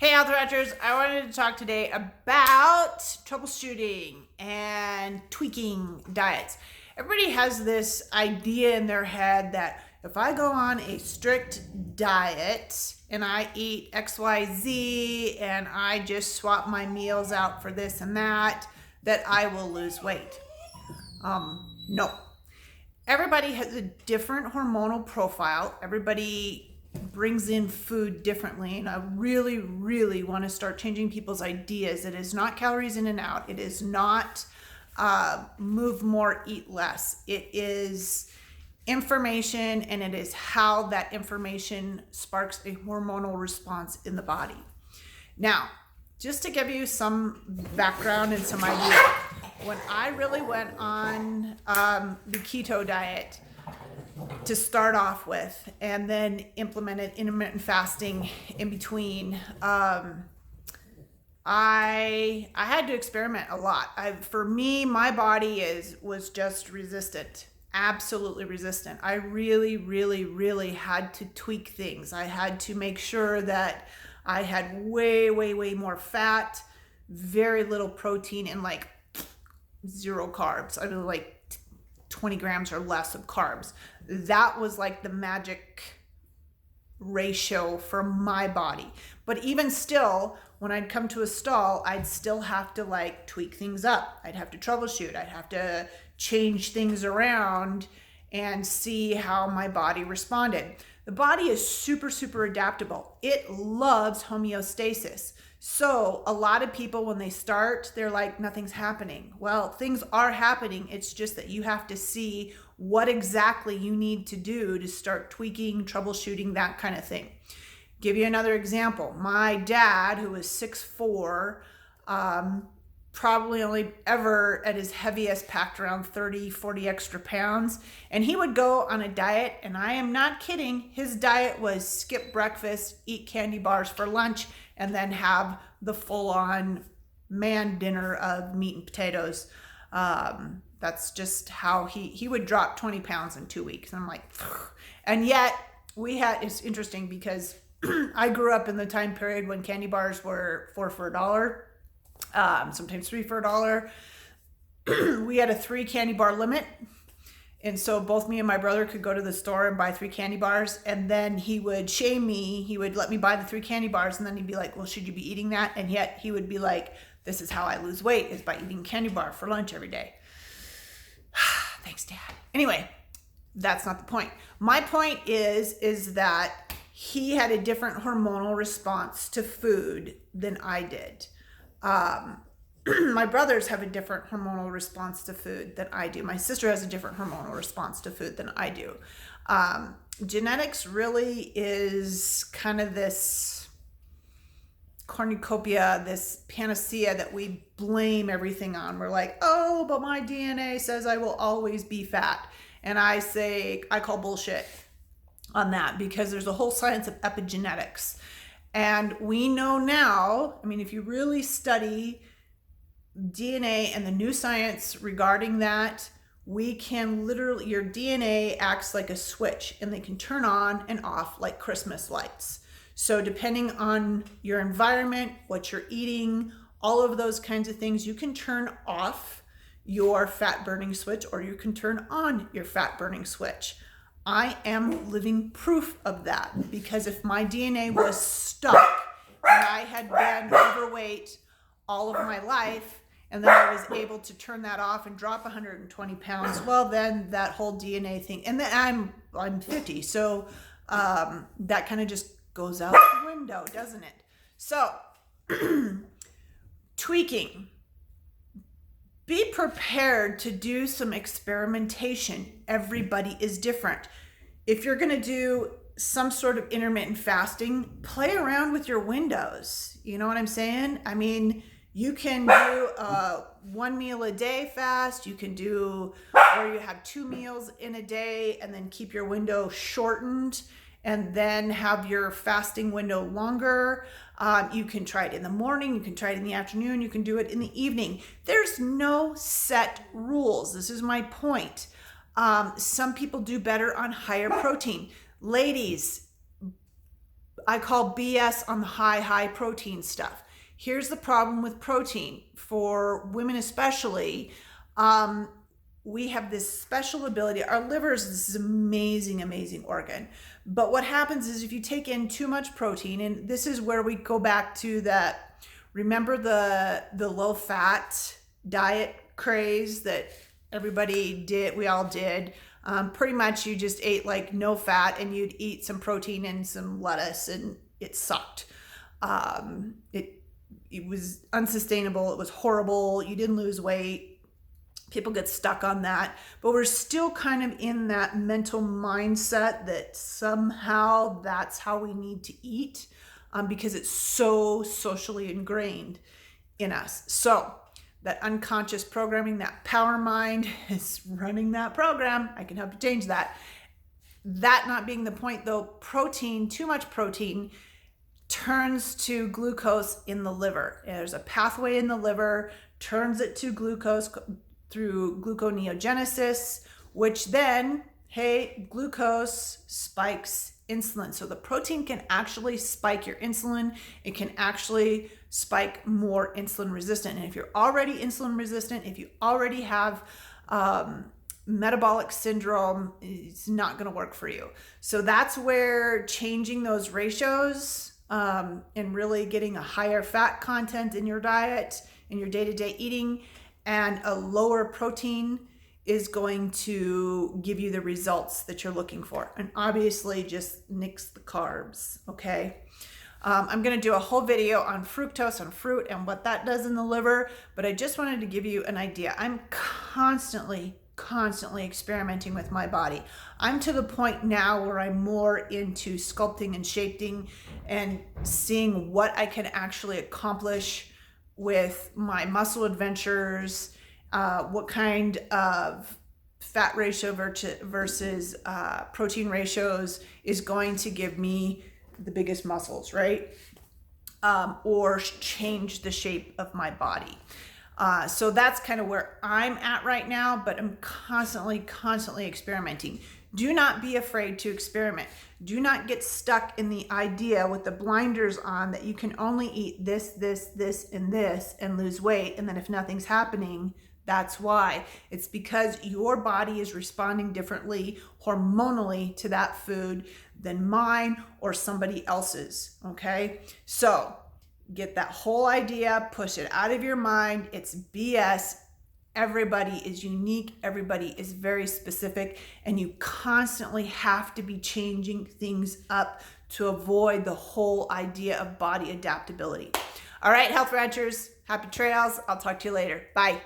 Hey, Health Ranchers, I wanted to talk today about troubleshooting and tweaking diets. Everybody has this idea in their head that if I go on a strict diet and I eat XYZ and I just swap my meals out for this and that I will lose weight. No. Everybody has a different hormonal profile. Everybody brings in food differently, and I really, really want to start changing people's ideas. It is not calories in and out. It is not move more, eat less. It is information, and it is how that information sparks a hormonal response in the body. Now, just to give you some background and some idea, when I really went on the keto diet to start off with, and then implemented intermittent fasting in between, I had to experiment a lot. For me, my body was just resistant, absolutely resistant. I really, really, really had to tweak things. I had to make sure that I had way, way, way more fat, very little protein, and like zero carbs. I mean, like 20 grams or less of carbs. That was like the magic ratio for my body. But even still, when I'd come to a stall, I'd still have to like tweak things up. I'd have to troubleshoot. I'd have to change things around and see how my body responded. The body is super, super adaptable. It loves homeostasis. So a lot of people, when they start, they're like, nothing's happening. Well, things are happening. It's just that you have to see what exactly you need to do to start tweaking, troubleshooting, that kind of thing. Give you another example. My dad, who was 6'4", probably only ever at his heaviest packed around 30, 40 extra pounds. And he would go on a diet, and I am not kidding. His diet was skip breakfast, eat candy bars for lunch, and then have the full-on man dinner of meat and potatoes. That's just how he would drop 20 pounds in 2 weeks. And I'm like, phew. And yet it's interesting because I grew up in the time period when candy bars were 4 for $1, sometimes 3 for $1. We had a 3 candy bar limit. And so both me and my brother could go to the store and buy 3 candy bars, and then he would shame me. He would let me buy the 3 candy bars, and then he'd be like, well, should you be eating that? And yet he would be like, this is how I lose weight, is by eating candy bar for lunch every day. Thanks, Dad. Anyway, that's not the point. My point is that he had a different hormonal response to food than I did. My brothers have a different hormonal response to food than I do. My sister has a different hormonal response to food than I do. Genetics really is kind of this cornucopia, this panacea that we blame everything on. We're like, oh, but my DNA says I will always be fat. And I call bullshit on that, because there's a whole science of epigenetics. And we know now, I mean, if you really study DNA and the new science regarding that, we can literally, your DNA acts like a switch, and they can turn on and off like Christmas lights. So depending on your environment, what you're eating, all of those kinds of things, you can turn off your fat burning switch, or you can turn on your fat burning switch. I am living proof of that, because if my DNA was stuck and I had been overweight all of my life, and then I was able to turn that off and drop 120 pounds, well, then that whole DNA thing, and then I'm 50, so that kind of just goes out the window, doesn't it? So, tweaking. Be prepared to do some experimentation. Everybody is different. If you're going to do some sort of intermittent fasting, play around with your windows. You know what I'm saying? I mean, you can do a 1 meal a day fast. You can do where you have 2 meals in a day and then keep your window shortened, and then have your fasting window longer. You can try it in the morning, you can try it in the afternoon, you can do it in the evening. There's no set rules. This is my point. Some people do better on higher protein. Ladies, I call BS on the high protein stuff. Here's the problem with protein for women, especially. We have this special ability. Our liver is this amazing organ. But what happens is if you take in too much protein, and this is where we go back to that, remember the low fat diet craze that everybody did, we all did. Pretty much you just ate like no fat and you'd eat some protein and some lettuce and it sucked. It was unsustainable. It was horrible. You didn't lose weight. People get stuck on that, but we're still kind of in that mental mindset that somehow that's how we need to eat, because it's so socially ingrained in us. So that unconscious programming, that power mind is running that program. I can help you change that. That not being the point though, protein, too much protein turns to glucose in the liver. There's a pathway in the liver, turns it to glucose through gluconeogenesis, which then, hey, glucose spikes insulin. So the protein can actually spike your insulin. It can actually spike more insulin resistant. And if you're already insulin resistant, if you already have metabolic syndrome, it's not going to work for you. So that's where changing those ratios and really getting a higher fat content in your diet, in your day-to-day eating, and a lower protein is going to give you the results that you're looking for. And obviously just nix the carbs, okay? I'm gonna do a whole video on fructose on fruit and what that does in the liver, but I just wanted to give you an idea. I'm constantly experimenting with my body. I'm to the point now where I'm more into sculpting and shaping and seeing what I can actually accomplish with my muscle adventures, what kind of fat ratio versus protein ratios is going to give me the biggest muscles, right? Or change the shape of my body. So that's kind of where I'm at right now, but I'm constantly experimenting. Do not be afraid to experiment. Do not get stuck in the idea with the blinders on that you can only eat this, and this and lose weight. And then if nothing's happening, that's why. It's because your body is responding differently hormonally to that food than mine or somebody else's, okay? So get that whole idea, push it out of your mind. It's BS. Everybody is unique. Everybody is very specific, and you constantly have to be changing things up to avoid the whole idea of body adaptability. All right, Health Ranchers, happy trails. I'll talk to you later. Bye.